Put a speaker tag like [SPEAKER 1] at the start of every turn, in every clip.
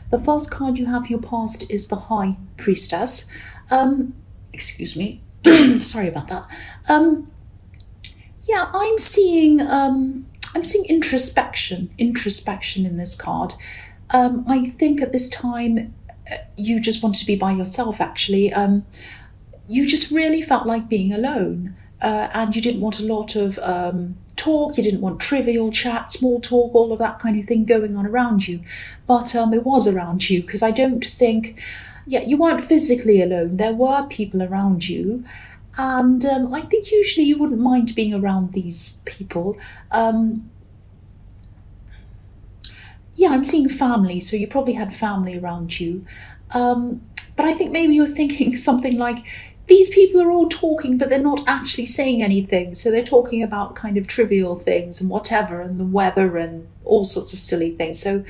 [SPEAKER 1] The first card you have for your past is the High Priestess. Excuse me. Sorry about that. Yeah, I'm seeing introspection in this card. I think at this time you just wanted to be by yourself, actually. You just really felt like being alone, and you didn't want a lot of talk. You didn't want trivial chat, small talk, all of that kind of thing going on around you. But it was around you, because I don't think, yeah, you weren't physically alone. There were people around you. And I think usually you wouldn't mind being around these people. Yeah, I'm seeing family, so you probably had family around you. But I think maybe you're thinking something like, these people are all talking, but they're not actually saying anything. So they're talking about kind of trivial things and whatever, and the weather and all sorts of silly things. So,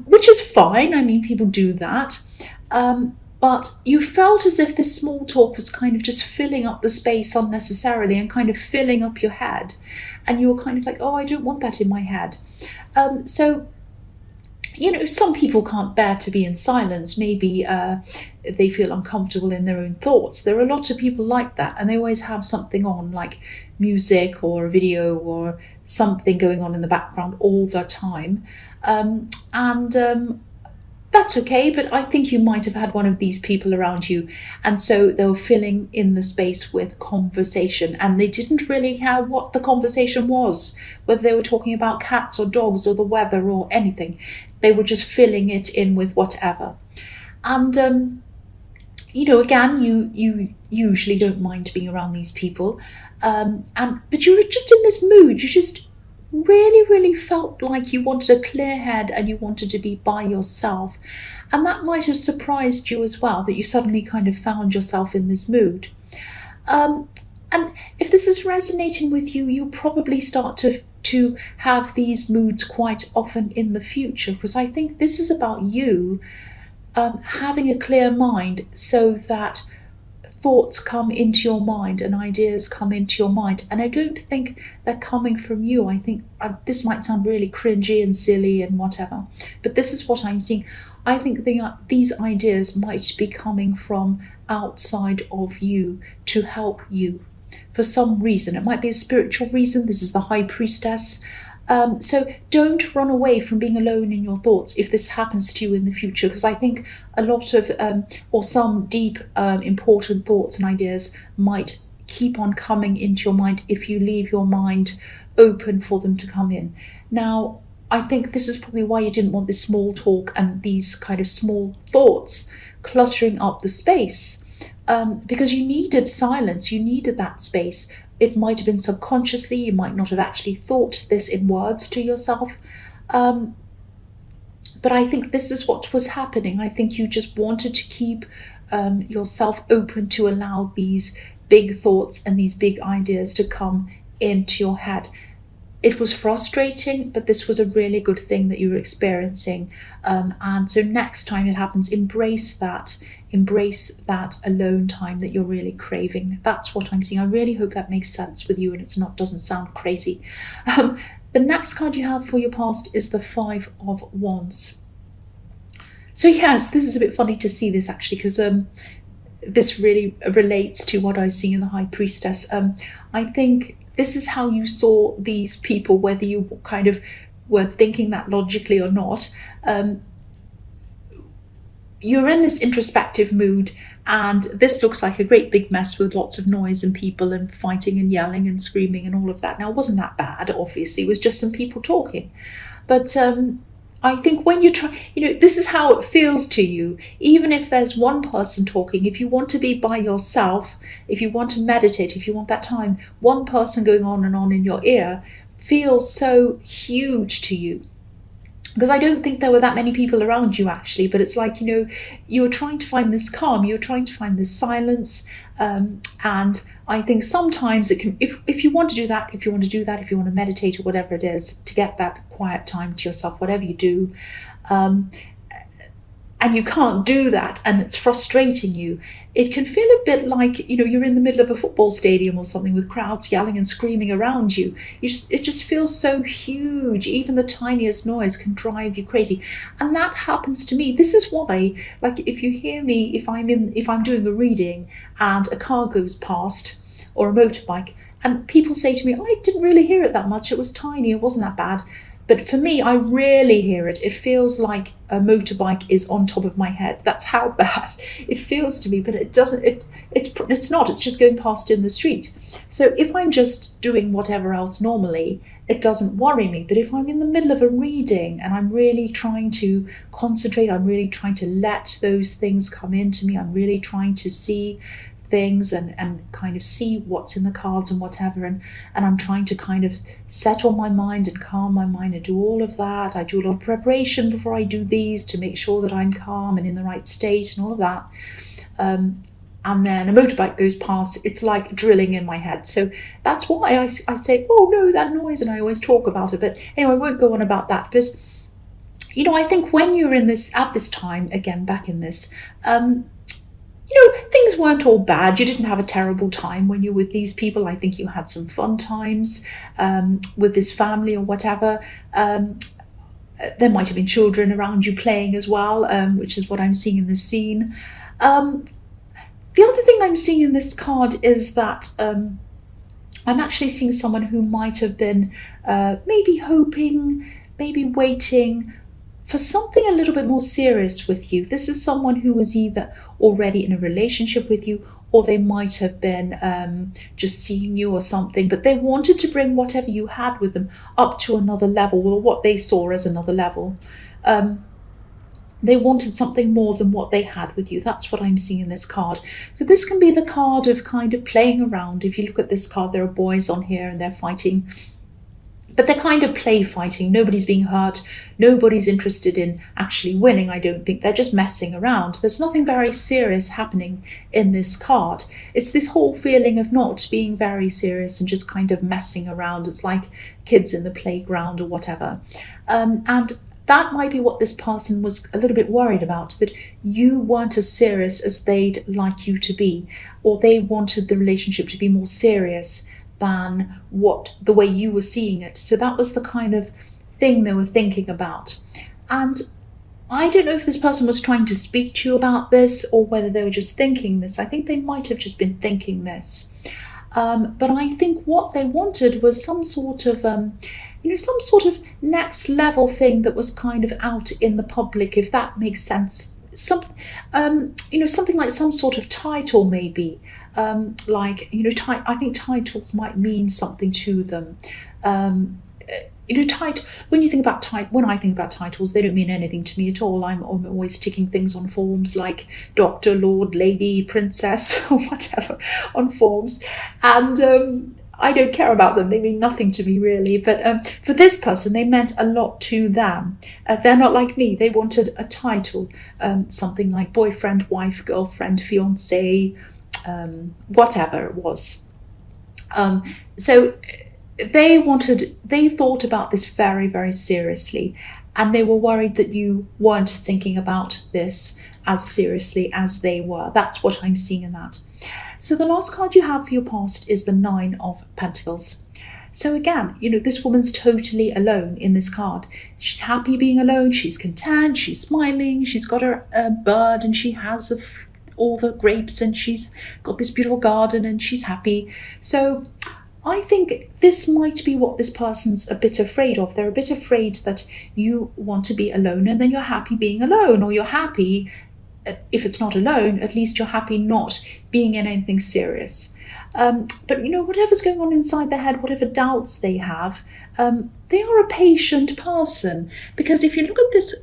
[SPEAKER 1] which is fine. I mean, people do that. But you felt as if this small talk was kind of just filling up the space unnecessarily and kind of filling up your head. And you were kind of like, oh, I don't want that in my head. So, some people can't bear to be in silence. Maybe they feel uncomfortable in their own thoughts. There are lots of people like that, and they always have something on, like music or a video or something going on in the background all the time. That's okay, but I think you might have had one of these people around you, and so they were filling in the space with conversation, and they didn't really care what the conversation was, whether they were talking about cats or dogs or the weather or anything. They were just filling it in with whatever. And again, you usually don't mind being around these people, but you were just in this mood. You just really felt like you wanted a clear head and you wanted to be by yourself. And that might have surprised you as well, that you suddenly kind of found yourself in this mood. And if this is resonating with you, you'll probably start to have these moods quite often in the future, because I think this is about you having a clear mind, so that thoughts come into your mind and ideas come into your mind. And I don't think they're coming from you. I think this might sound really cringy and silly and whatever, but this is what I'm seeing. I think these ideas might be coming from outside of you to help you for some reason. It might be a spiritual reason. This is the High Priestess. So don't run away from being alone in your thoughts if this happens to you in the future, because I think a lot of or some deep important thoughts and ideas might keep on coming into your mind if you leave your mind open for them to come in. Now, I think this is probably why you didn't want this small talk and these kind of small thoughts cluttering up the space, because you needed silence, you needed that space. It might have been subconsciously, you might not have actually thought this in words to yourself. But I think this is what was happening. I think you just wanted to keep yourself open to allow these big thoughts and these big ideas to come into your head. It was frustrating, but this was a really good thing that you were experiencing. And so next time it happens, embrace that alone time that you're really craving. That's what I'm seeing. I really hope that makes sense with you and doesn't sound crazy. The next card you have for your past is the Five of Wands. So yes, this is a bit funny to see this actually, because this really relates to what I was seeing in the High Priestess. I think this is how you saw these people, whether you kind of were thinking that logically or not. You're in this introspective mood, and this looks like a great big mess with lots of noise and people and fighting and yelling and screaming and all of that. Now, it wasn't that bad, obviously. It was just some people talking. But I think when you try, this is how it feels to you. Even if there's one person talking, if you want to be by yourself, if you want to meditate, if you want that time, one person going on and on in your ear feels so huge to you. Because I don't think there were that many people around you actually, but it's like, you were trying to find this calm, you were trying to find this silence. And I think sometimes it can, if you want to do that, if you want to meditate or whatever it is, to get that quiet time to yourself, whatever you do, and and you can't do that, and it's frustrating you. It can feel a bit like, you're in the middle of a football stadium or something with crowds yelling and screaming around you. It just feels so huge. Even the tiniest noise can drive you crazy. And that happens to me. This is why, like, if you hear me, if I'm doing a reading and a car goes past or a motorbike, and people say to me, I didn't really hear it that much. It was tiny. It wasn't that bad. But for me, I rarely hear it. It feels like a motorbike is on top of my head. That's how bad it feels to me. But it doesn't. It's not. It's just going past in the street. So if I'm just doing whatever else normally, it doesn't worry me. But if I'm in the middle of a reading and I'm really trying to concentrate, I'm really trying to let those things come into me, I'm really trying to see things and kind of see what's in the cards and whatever, and I'm trying to kind of settle my mind and calm my mind and do all of that. I do a lot of preparation before I do these to make sure that I'm calm and in the right state and all of that. And then a motorbike goes past, it's like drilling in my head. So that's why I say, oh no, that noise, and I always talk about it. But anyway, I won't go on about that. But I think when you're in this, at this time, again, back in this, things weren't all bad. You didn't have a terrible time when you're with these people. I think you had some fun times with this family or whatever. There might have been children around you playing as well, which is what I'm seeing in this scene. The other thing I'm seeing in this card is that I'm actually seeing someone who might have been maybe hoping, maybe waiting for something a little bit more serious with you. This is someone who was either already in a relationship with you, or they might have been just seeing you or something, but they wanted to bring whatever you had with them up to another level, or what they saw as another level. They wanted something more than what they had with you. That's what I'm seeing in this card. So this can be the card of kind of playing around. If you look at this card, there are boys on here and they're fighting. But they're kind of play fighting. Nobody's being hurt. Nobody's interested in actually winning, I don't think. They're just messing around. There's nothing very serious happening in this card. It's this whole feeling of not being very serious and just kind of messing around. It's like kids in the playground or whatever. And that might be what this person was a little bit worried about, that you weren't as serious as they'd like you to be, or they wanted the relationship to be more serious than the way you were seeing it. So that was the kind of thing they were thinking about. And I don't know if this person was trying to speak to you about this or whether they were just thinking this. I think they might have just been thinking this. But I think what they wanted was some sort of next level thing that was kind of out in the public, if that makes sense. Something like some sort of title, maybe. I think titles might mean something to them. When I think about titles, they don't mean anything to me at all. I'm always ticking things on forms like Doctor, Lord, Lady, Princess, or whatever on forms, and I don't care about them. They mean nothing to me, really. But for this person, they meant a lot to them. They're not like me. They wanted a title, something like boyfriend, wife, girlfriend, fiance, whatever it was. So they thought about this very, very seriously, and they were worried that you weren't thinking about this as seriously as they were. That's what I'm seeing in that. So the last card you have for your past is the Nine of Pentacles. So again, this woman's totally alone in this card. She's happy being alone. She's content. She's smiling. She's got her bird, and she has all the grapes, and she's got this beautiful garden, and she's happy. So I think this might be what this person's a bit afraid of. They're a bit afraid that you want to be alone, and then you're happy being alone, or you're happy, if it's not alone, at least you're happy not being in anything serious. But whatever's going on inside their head, whatever doubts they have, they are a patient person. Because if you look at this,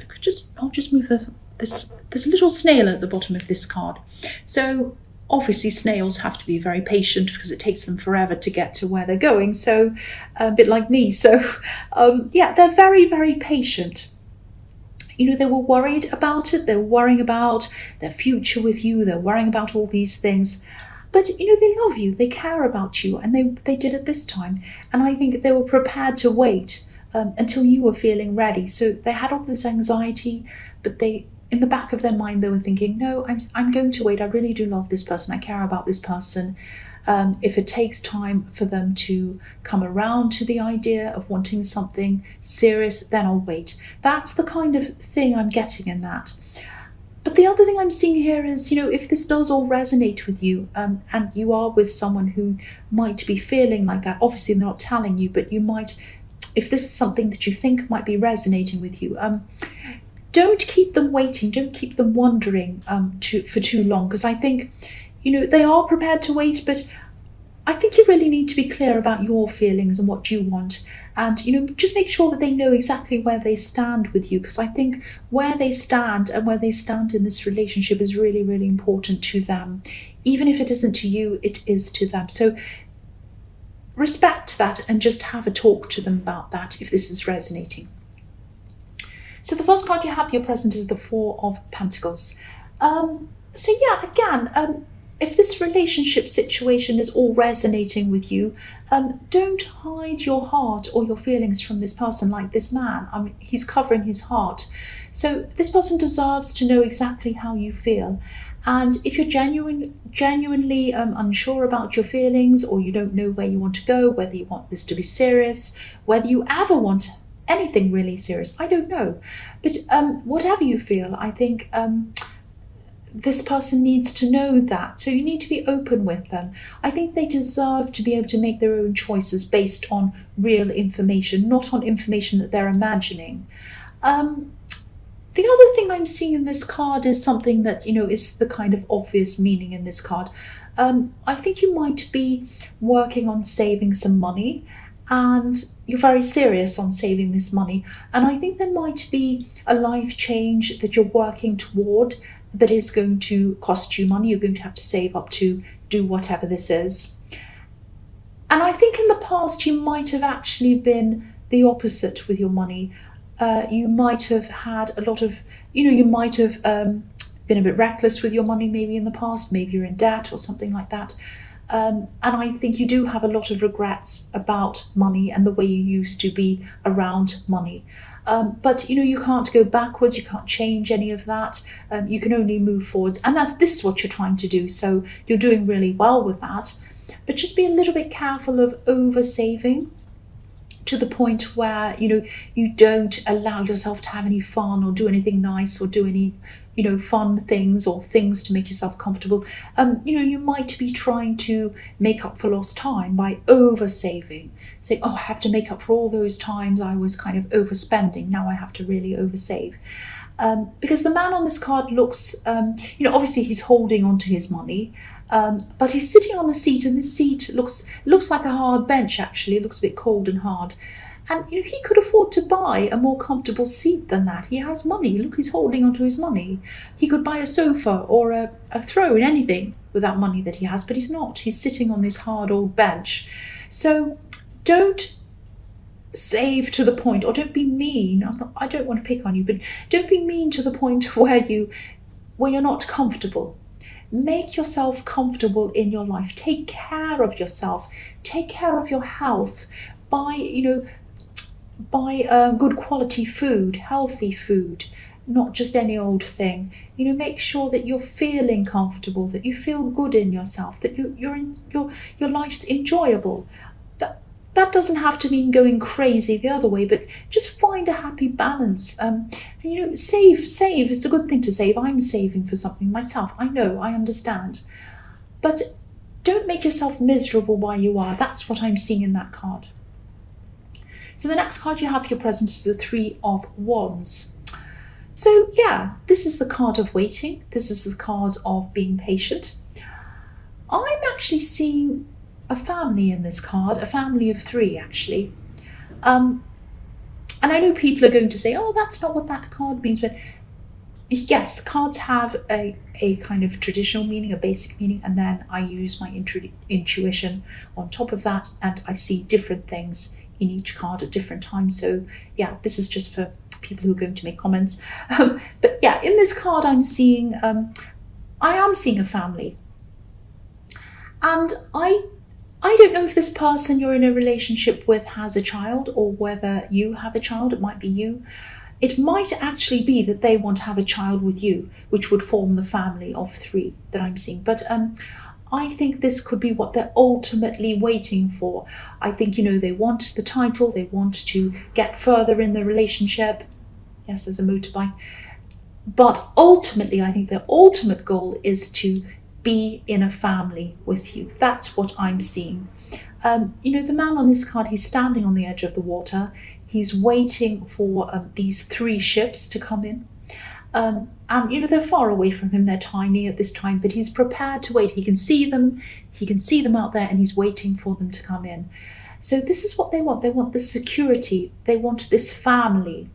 [SPEAKER 1] I'll just move this. There's a little snail at the bottom of this card. So obviously snails have to be very patient because it takes them forever to get to where they're going. So a bit like me. So they're very, very patient. They were worried about it. They were worrying about their future with you. They're worrying about all these things. But, they love you. They care about you. And they did it this time. And I think they were prepared to wait until you were feeling ready. So they had all this anxiety, but in the back of their mind, they were thinking, no, I'm going to wait. I really do love this person. I care about this person. If it takes time for them to come around to the idea of wanting something serious, then I'll wait. That's the kind of thing I'm getting in that. But the other thing I'm seeing here is, if this does all resonate with you, and you are with someone who might be feeling like that, obviously they're not telling you, but you might, if this is something that you think might be resonating with you, don't keep them waiting, don't keep them wondering for too long, because I think, they are prepared to wait, but I think you really need to be clear about your feelings and what you want. And, just make sure that they know exactly where they stand with you, because I think where they stand and where they stand in this relationship is really, really important to them. Even if it isn't to you, it is to them. So respect that and just have a talk to them about that if this is resonating. So the first card you have your present is the Four of Pentacles. If this relationship situation is all resonating with you, don't hide your heart or your feelings from this person like this man. He's covering his heart. So this person deserves to know exactly how you feel. And if you're genuinely unsure about your feelings, or you don't know where you want to go, whether you want this to be serious, whether you ever want anything really serious, I don't know. But whatever you feel, I think this person needs to know that. So you need to be open with them. I think they deserve to be able to make their own choices based on real information, not on information that they're imagining. The other thing I'm seeing in this card is something that, is the kind of obvious meaning in this card. I think you might be working on saving some money, and you're very serious on saving this money. And I think there might be a life change that you're working toward that is going to cost you money. You're going to have to save up to do whatever this is. And I think in the past you might have actually been the opposite with your money. You might have had a lot of, you might have been a bit reckless with your money maybe in the past. Maybe you're in debt or something like that. And I think you do have a lot of regrets about money and the way you used to be around money. But you can't go backwards, you can't change any of that. You can only move forwards, and this is what you're trying to do. So you're doing really well with that. But just be a little bit careful of over saving to the point where you don't allow yourself to have any fun or do anything nice or do any fun things or things to make yourself comfortable. You might be trying to make up for lost time by over saving. Say, I have to make up for all those times I was kind of overspending. Now I have to really over save. Because the man on this card looks, obviously he's holding onto his money, but he's sitting on a seat, and this seat looks like a hard bench. Actually, it looks a bit cold and hard. And he could afford to buy a more comfortable seat than that. He has money. Look, he's holding onto his money. He could buy a sofa or a throne, anything with that money that he has, but he's not. He's sitting on this hard old bench. So don't save to the point, or don't be mean. I don't want to pick on you, but don't be mean to the point where you're not comfortable. Make yourself comfortable in your life. Take care of yourself. Take care of your health. Buy good quality food, healthy food, not just any old thing. Make sure that you're feeling comfortable, that you feel good in yourself, that your life's enjoyable. That doesn't have to mean going crazy the other way, but just find a happy balance. Save. It's a good thing to save. I'm saving for something myself. I know, I understand. But don't make yourself miserable while you are. That's what I'm seeing in that card. So the next card you have for your present is the Three of Wands. So yeah, this is the card of waiting. This is the card of being patient. I'm actually seeing a family in this card, a family of three actually. And I know people are going to say, that's not what that card means, but yes, the cards have a kind of traditional meaning, a basic meaning, and then I use my intuition on top of that, and I see different things in each card at different times. So yeah, this is just for people who are going to make comments. But yeah, in this card I'm seeing, I am seeing a family. And I don't know if this person you're in a relationship with has a child, or whether you have a child. It might be you. it might actually be that they want to have a child with you, which would form the family of 3 that I'm seeing. But I think this could be what they're ultimately waiting for. I think, they want the title, they want to get further in the relationship. Yes, there's a motorbike. But ultimately, I think their ultimate goal is to be in a family with you. That's what I'm seeing. The man on this card, he's standing on the edge of the water. He's waiting for these 3 ships to come in. And they're far away from him. They're tiny at this time, but he's prepared to wait. He can see them. He can see them out there, and he's waiting for them to come in. So this is what they want. They want this security. They want this family.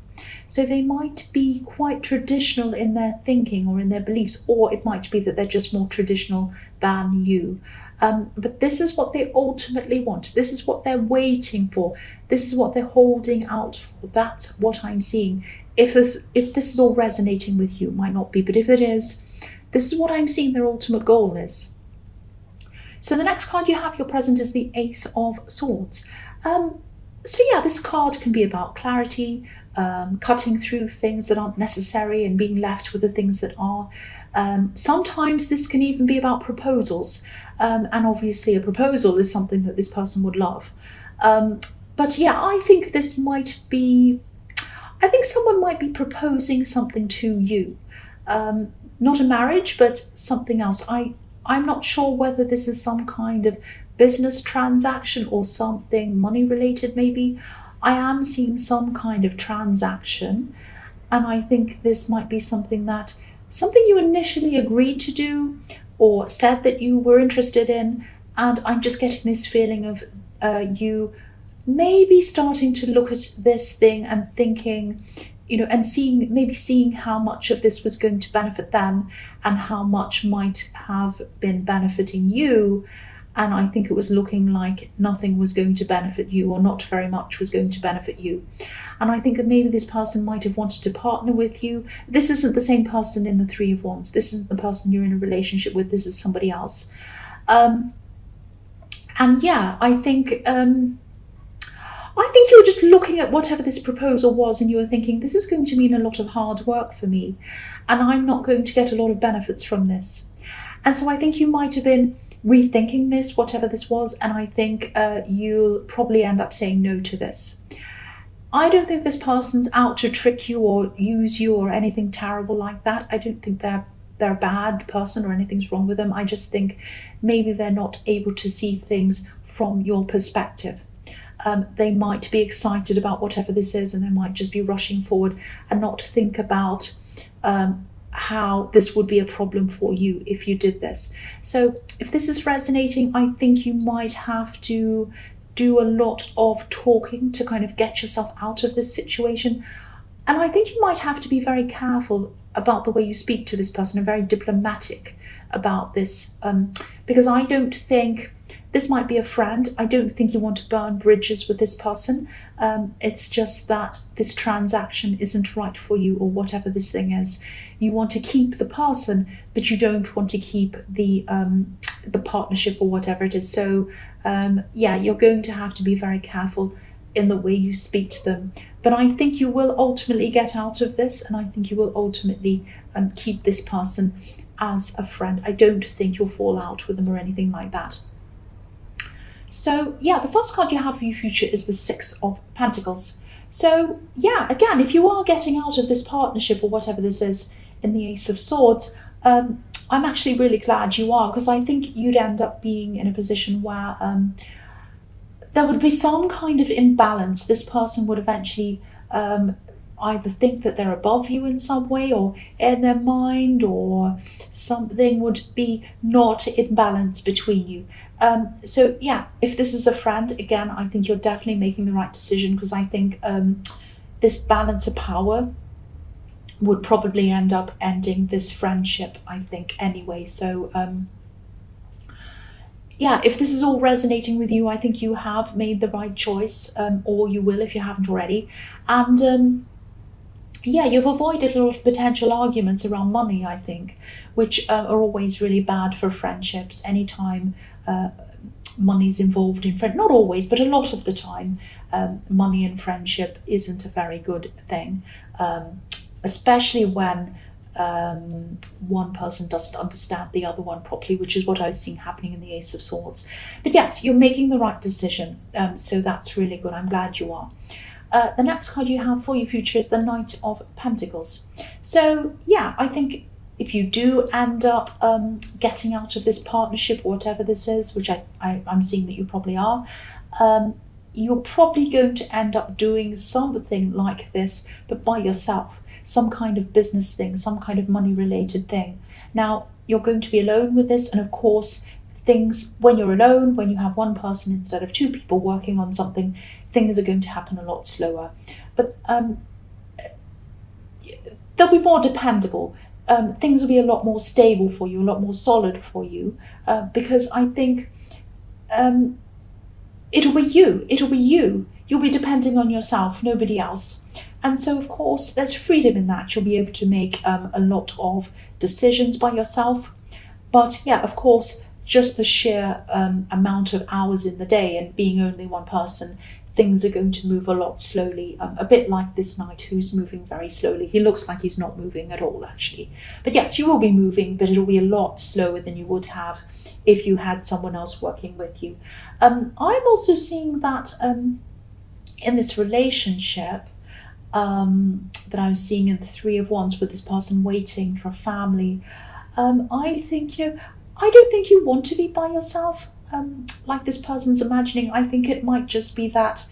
[SPEAKER 1] So they might be quite traditional in their thinking or in their beliefs, or it might be that they're just more traditional than you. But this is what they ultimately want. This is what they're waiting for. This is what they're holding out for. That's what I'm seeing. If this is all resonating with you, it might not be, but if it is, this is what I'm seeing their ultimate goal is. So the next card you have, your present, is the Ace of Swords. This card can be about clarity, cutting through things that aren't necessary and being left with the things that are. Sometimes this can even be about proposals. And obviously a proposal is something that this person would love. I think this might be, I think someone might be proposing something to you. Not a marriage, but something else. I'm not sure whether this is some kind of business transaction or something money related maybe. I am seeing some kind of transaction, and I think this might be something you initially agreed to do or said that you were interested in, and I'm just getting this feeling of you maybe starting to look at this thing and thinking, and seeing how much of this was going to benefit them and how much might have been benefiting you. And I think it was looking like nothing was going to benefit you, or not very much was going to benefit you. And I think that maybe this person might have wanted to partner with you. This isn't the same person in the 3 of Wands. This isn't the person you're in a relationship with. This is somebody else. I think you were just looking at whatever this proposal was, and you were thinking, this is going to mean a lot of hard work for me, and I'm not going to get a lot of benefits from this. And so I think you might have been rethinking this, whatever this was, and I think you'll probably end up saying no to this. I don't think this person's out to trick you or use you or anything terrible like that. I don't think they're a bad person or anything's wrong with them. I just think maybe they're not able to see things from your perspective. They might be excited about whatever this is, and they might just be rushing forward and not think about how this would be a problem for you if you did this. So if this is resonating, I think you might have to do a lot of talking to kind of get yourself out of this situation. And I think you might have to be very careful about the way you speak to this person and very diplomatic about this, because I don't think this might be a friend. I don't think you want to burn bridges with this person. It's just that this transaction isn't right for you, or whatever this thing is. You want to keep the person, but you don't want to keep the partnership or whatever it is. So you're going to have to be very careful in the way you speak to them. But I think you will ultimately get out of this, and I think you will ultimately keep this person as a friend. I don't think you'll fall out with them or anything like that. So the first card you have for your future is the 6 of Pentacles. So again, if you are getting out of this partnership or whatever this is in the Ace of Swords, I'm actually really glad you are, because I think you'd end up being in a position where there would be some kind of imbalance. This person would eventually either think that they're above you in some way, or in their mind, or something would be not in balance between you. If this is a friend, again, I think you're definitely making the right decision, because I think this balance of power would probably end up ending this friendship, I think, anyway. So if this is all resonating with you, I think you have made the right choice, or you will if you haven't already. And you've avoided a lot of potential arguments around money, I think, which are always really bad for friendships. Anytime money's involved in friend. Not always, but a lot of the time, money and friendship isn't a very good thing, especially when one person doesn't understand the other one properly, which is what I've seen happening in the Ace of Swords. But yes, you're making the right decision, so that's really good. I'm glad you are. The next card you have for your future is the Knight of Pentacles. So yeah, I think if you do end up getting out of this partnership, or whatever this is, which I'm seeing that you probably are, you're probably going to end up doing something like this, but by yourself. Some kind of business thing, some kind of money related thing. Now, you're going to be alone with this, and of course, things, when you're alone, when you have one person instead of two people working on something, things are going to happen a lot slower. But they'll be more dependable. Things will be a lot more stable for you, a lot more solid for you, because I think it'll be you. You'll be depending on yourself, nobody else. And so, of course, there's freedom in that. You'll be able to make a lot of decisions by yourself. But yeah, of course, just the sheer amount of hours in the day and being only one person, things are going to move a lot slowly. A bit like this knight who's moving very slowly. He looks like he's not moving at all, actually. But yes, you will be moving, but it'll be a lot slower than you would have if you had someone else working with you. I'm also seeing that in this relationship, that I'm seeing in the Three of Wands with this person waiting for a family, I think, I don't think you want to be by yourself, like this person's imagining. I think it might just be that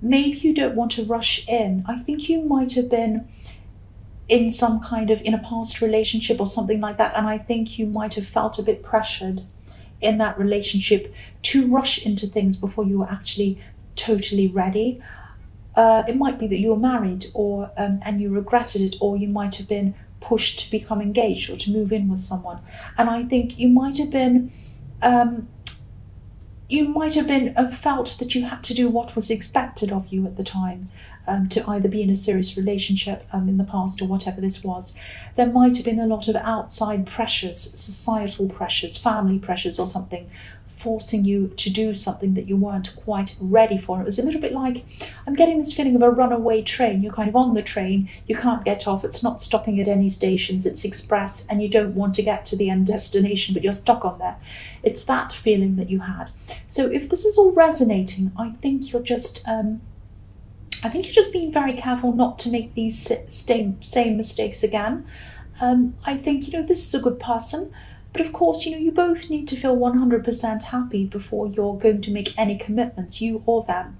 [SPEAKER 1] maybe you don't want to rush in. I think you might have been in a past relationship or something like that, and I think you might have felt a bit pressured in that relationship to rush into things before you were actually totally ready. It might be that you were married, or and you regretted it, or you might have been pushed to become engaged or to move in with someone. And I think you might have been felt that you had to do what was expected of you at the time, to either be in a serious relationship in the past or whatever this was. There might have been a lot of outside pressures, societal pressures, family pressures or something, forcing you to do something that you weren't quite ready for. It was a little bit like, I'm getting this feeling of a runaway train. You're kind of on the train, you can't get off, it's not stopping at any stations, it's express, and you don't want to get to the end destination, but you're stuck on there. It's that feeling that you had. So if this is all resonating, I think you're just being very careful not to make these same mistakes again. I think, this is a good person. But of course, you both need to feel 100% happy before you're going to make any commitments, you or them.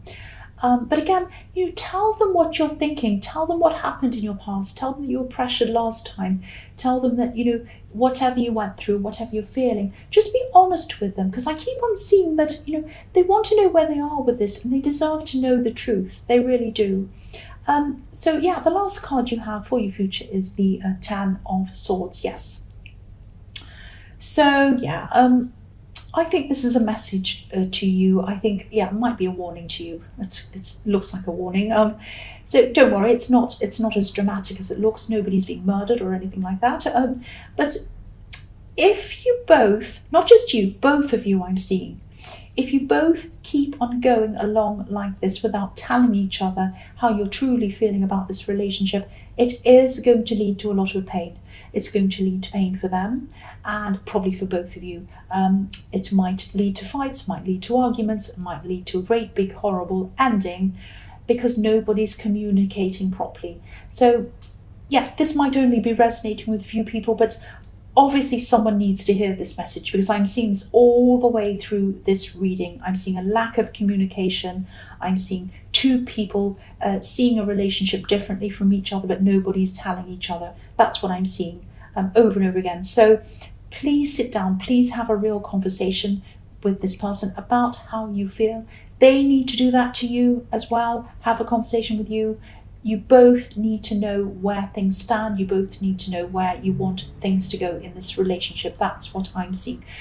[SPEAKER 1] But again, tell them what you're thinking. Tell them what happened in your past. Tell them that you were pressured last time. Tell them that, whatever you went through, whatever you're feeling, just be honest with them. Because I keep on seeing that, they want to know where they are with this, and they deserve to know the truth. They really do. So yeah, the last card you have for your future is the Ten of Swords. Yes. So yeah, I think this is a message to you. I think, it might be a warning to you. It looks like a warning. So don't worry, it's not as dramatic as it looks. Nobody's being murdered or anything like that. But if you both, not just you, both of you, I'm seeing, if you both keep on going along like this without telling each other how you're truly feeling about this relationship, it is going to lead to a lot of pain. It's going to lead to pain for them, and probably for both of you. It might lead to fights, might lead to arguments, it might lead to a great big horrible ending because nobody's communicating properly. So yeah, this might only be resonating with a few people, but obviously someone needs to hear this message, because I'm seeing this all the way through this reading. I'm seeing a lack of communication. I'm seeing two people seeing a relationship differently from each other, but nobody's telling each other. That's what I'm seeing over and over again. So please sit down, please have a real conversation with this person about how you feel. They need to do that to you as well, have a conversation with you. You both need to know where things stand. You both need to know where you want things to go in this relationship. That's what I'm seeing.